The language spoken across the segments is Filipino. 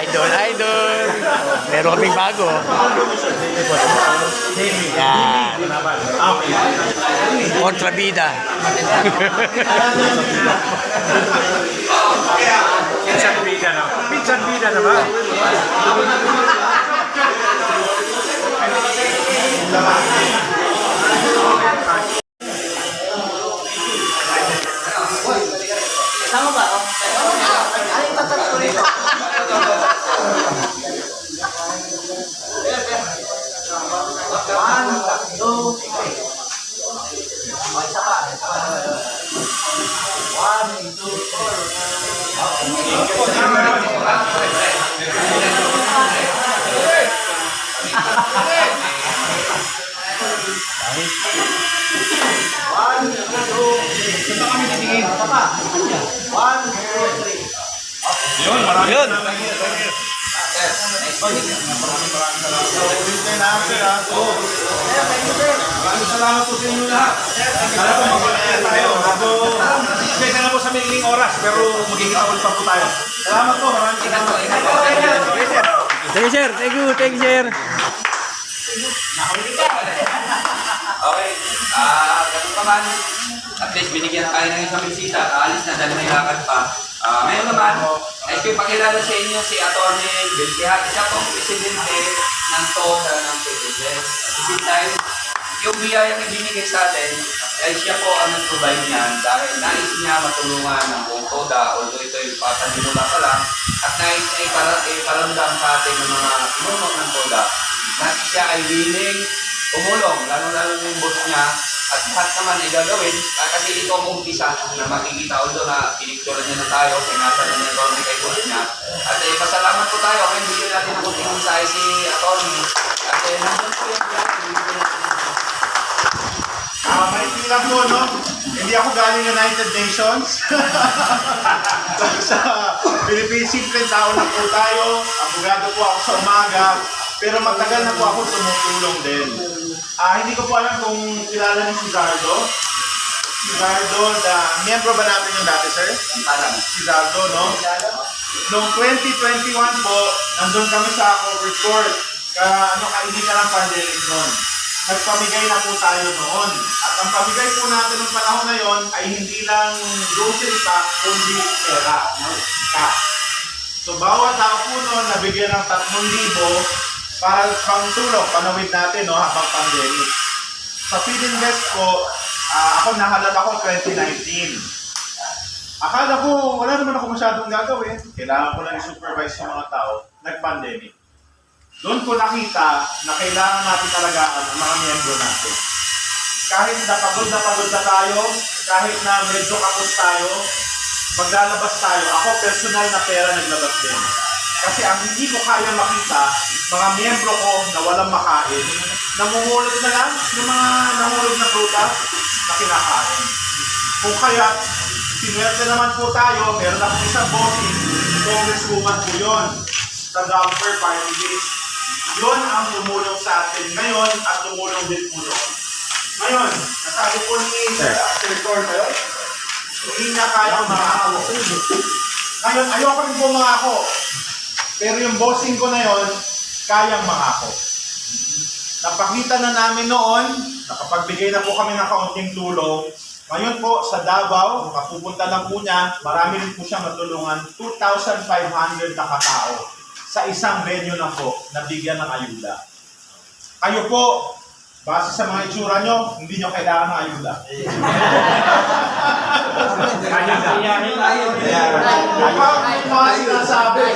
Idol, idol. Meron kaming bago. Yan. Kontrabida. Pinsan bida na. Pinsan bida na ba? Tama ba? Ano yung tatat ko rito? One, two, three. O, isa pa. One, two, One, two, isa kami titingin. Isa pa. One, two, three. Yun, marami. Yun. Maraming salamat po sa inyo lahat. Alam po, magpapaya tayo. Kasi na po sa miling oras, pero magkikita ulit pa po tayo. Salamat po, maraming salamat. Thank you, sir. Thank you, sir. Okay. Ganun pa man. At least binigyan tayo ng isang bisita. Aalis na dahil may lakad pa. Ngayon naman, nais ko ipakilala sa inyo si Atty. Belkihad. Siya pong presidente ng TODA ng PDS. At the same time, yung biyayang ibinigay sa atin, ay siya po ang nag-provide niyan dahil nais niya matulungan ng buong TODA, although ito yung papanimula pa lang, at nais niya iparamdam sa atin ng mga pinunong ng TODA na siya ay willing tumulong, lalo-lalo na yung boss niya, at lahat naman ay gagawin, kasi ito ang umpisa na makikita, although na pinicturean niya na tayo, pinasa na niya Atty. Kay boss niya, at pasalamat po tayo, kaya bigyan natin ang kunting mensahe si Atty. At nandun po yung May lang po, no? Hindi ako galing United Nations. Sa Philippines, simple tao na po tayo. Abogado po ako sa umaga. Pero matagal na po ako tumutulong din. Hindi ko po alam kung kilala niyo si Zardo. Si Zardo, miyembro ba natin yung dati, sir? Si Zardo, no? Noong 2021 po, nandun kami sa corporate court. Kainit na ng pandemic noon. Nagpamigay na po tayo noon. At ang pamigay po natin ng panahon na yon ay hindi lang grocery pack, kundi pera. Cash. So bawat tao po noon nabigyan ng 3,000 para pang tulong, panawid natin, no, habang pandemic. Sa Feedinvest po, ako nahalal ako 2019. Akala ko wala naman ako masyadong gagawin. Kailangan ko lang i-supervise yung mga tao. Nag-pandemic. Doon ko nakita na kailangan natin talagaan ang mga miyembro natin. Kahit na pagod na tayo, kahit na medyo kapos tayo, maglalabas tayo. Ako personal na pera naglabas din. Kasi ang hindi ko kaya makita, mga miyembro ko na walang makain, namumulot na lang ng mga nahulog na prutas na kinakain. Kung kaya, sinuwerte naman po tayo, meron akong isang bossing, congresswoman po yun, sa Dumper Party List. Yun ang tumulong sa atin ngayon at tumulong din po noon. Ngayon, nasabi po ni Sir Cor kayo, hindi na kaya mga ako. Ngayon, ayoko rin po mga ako. Pero yung bossing ko na yon, kayang mangako. Napakita na namin noon, nakapagbigay na po kami ng kaunting tulong. Ngayon po, sa Davao, kapupunta lang po niya, marami rin po siya matulungan, 2,500 na katao sa isang venue na po, nabigyan ng ayuda. Kayo po, base sa mga itsura nyo, hindi nyo kailangan ng ayuda. Mga sinasabi.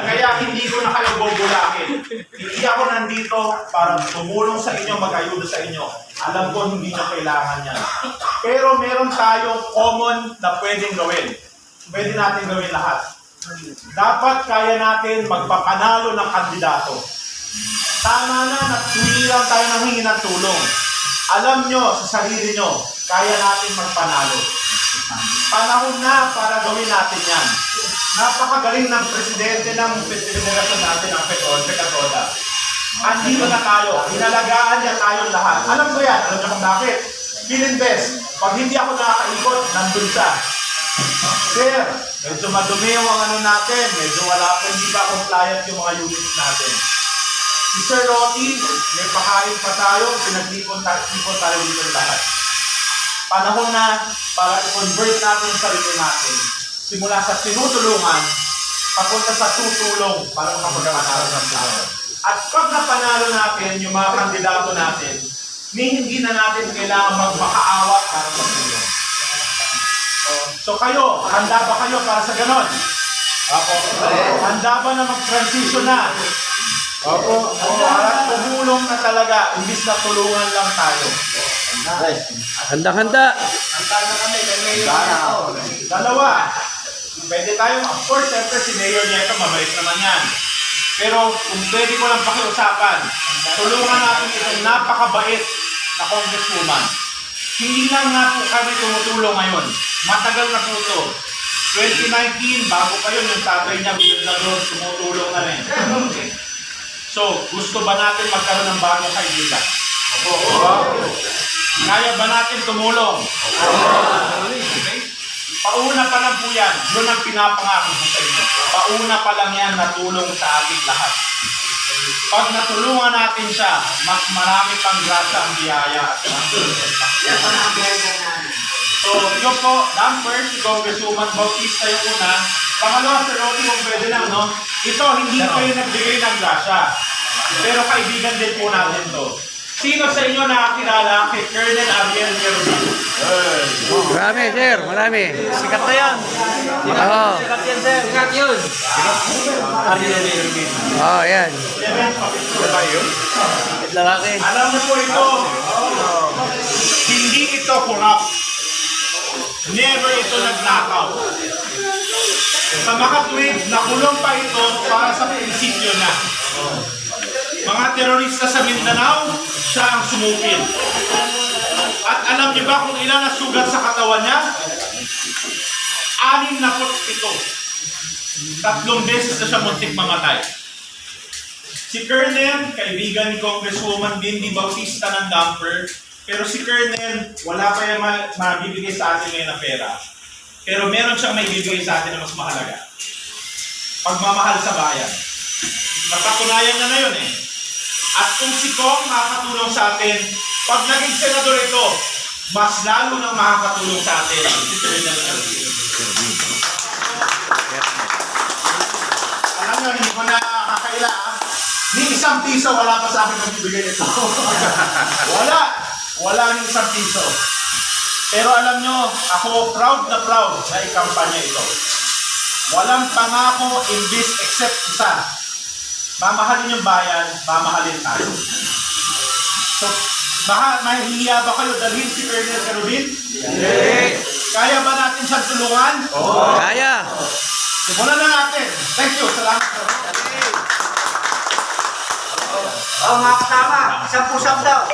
Kaya hindi ko na kayo bubulakin. Hindi ako nandito para tumulong sa inyo, mag-ayuda sa inyo. Alam ko hindi nyo kailangan yan. Pero meron tayong common na pwedeng gawin. Pwede natin gawin lahat. Dapat kaya natin magpapanalo ng kandidato. Tama na, hindi lang tayo nanghingi ng tulong. Alam nyo sa sarili nyo, kaya natin magpanalo. Panahon na para gawin natin yan. Napakagaling ng presidente ng federasyon natin, ang Katoda. Andito na tayo. Hinalagaan niya tayong lahat. Alam ko yan. Alam niyo kung bakit? Pininvest. Pag hindi ako nakakaikot, nandun siya. Sir, medyo madumi yung ano natin. Medyo wala pa, hindi pa compliant yung mga units natin. Si Sir Rocky, may pakain pa tayo, pinag-ipon tayo dito lahat. Panahon na para i-convert natin yung sarili natin. Simula sa tinutulungan, papunta sa tutulong para makapagpanalo ng tao. At pag napanalo natin yung mga kandidato natin, hindi na natin kailangan magmakaawa para magtulong. So kayo, handa ba kayo para sa ganon? Apo. Handa ba na mag-transition na? Opo. Para tumulong na talaga, imbis na tulungan lang tayo. Handa-handa. Dalawa. Pwede tayong, of course, siyempre si Mayor Nieto, mabait naman yan. Pero kung pwede ko lang pakiusapan, tulungan natin itong napakabait na congresswoman. Hindi lang nga po kami tumutulong ngayon. Matagal na po ito. 2019, bago pa yun, yung tatay niya, gobernador, tumutulong na rin. So, gusto ba natin magkaroon ng bagong kaibigan? Kaya ba natin tumulong? Okay? Pauna pa lang po yan. Yun ang pinapangako ko sa inyo. Pauna pa lang yan na tulong sa ating lahat. Pag natulungan natin siya, mas marami pang grasya ang biyaya at so, yun po, number, si Congresswoman Bautista yung una. Pangalawa, Sir Rocky, kung pwede lang, no? Ito, hindi kayo nagbigay ng grasya. Pero kaibigan din po natin to. Sino sa inyo nakakilala kay Colonel Ariel Merubin? Marami, sir. Marami. Sikat na yan. Oo. Sikat yan, sir. Sikat yun. Oo, yan. Lalaki. Alam niyo po ito, hindi ito corrupt. Never ito nagnakaw. Sa makatwid, nakulong pa ito para sa prinsipyo na. Mga terorista sa Mindanao, siya ang sumupil. At alam niyo ba kung ilan na sugat sa katawan niya? 67. 3 beses na siya muntik mamatay. Si Colonel, kaibigan ni Congresswoman Bindi Bautista ng Damper, pero si Colonel, wala pa yung mabibigay sa atin ngayon na pera. Pero meron siyang may bibigay sa atin na mas mahalaga. Pagmamahal sa bayan. Napatunayan na yun eh. At kung si Kong makakatulong sa atin, pag naging senador ito, mas lalo nang makakatulong sa atin si Colonel Erwin. Alam nyo, hindi ko na kakaila. Ni isang piso, wala pa sa akin nagbibigay ito. Wala ni isang piso. Pero alam nyo, ako proud na ikampanya ito. Walang pangako in this except isa. Mamahalin yung bayan, mamahalin tayo. So, mahihiya ba kayo dalhin si Colonel Erwin? Hindi. Kaya ba natin siyang tulungan? Kaya. Simulan na natin. Thank you. Salamat po. Mga kasama, isang pusap daw.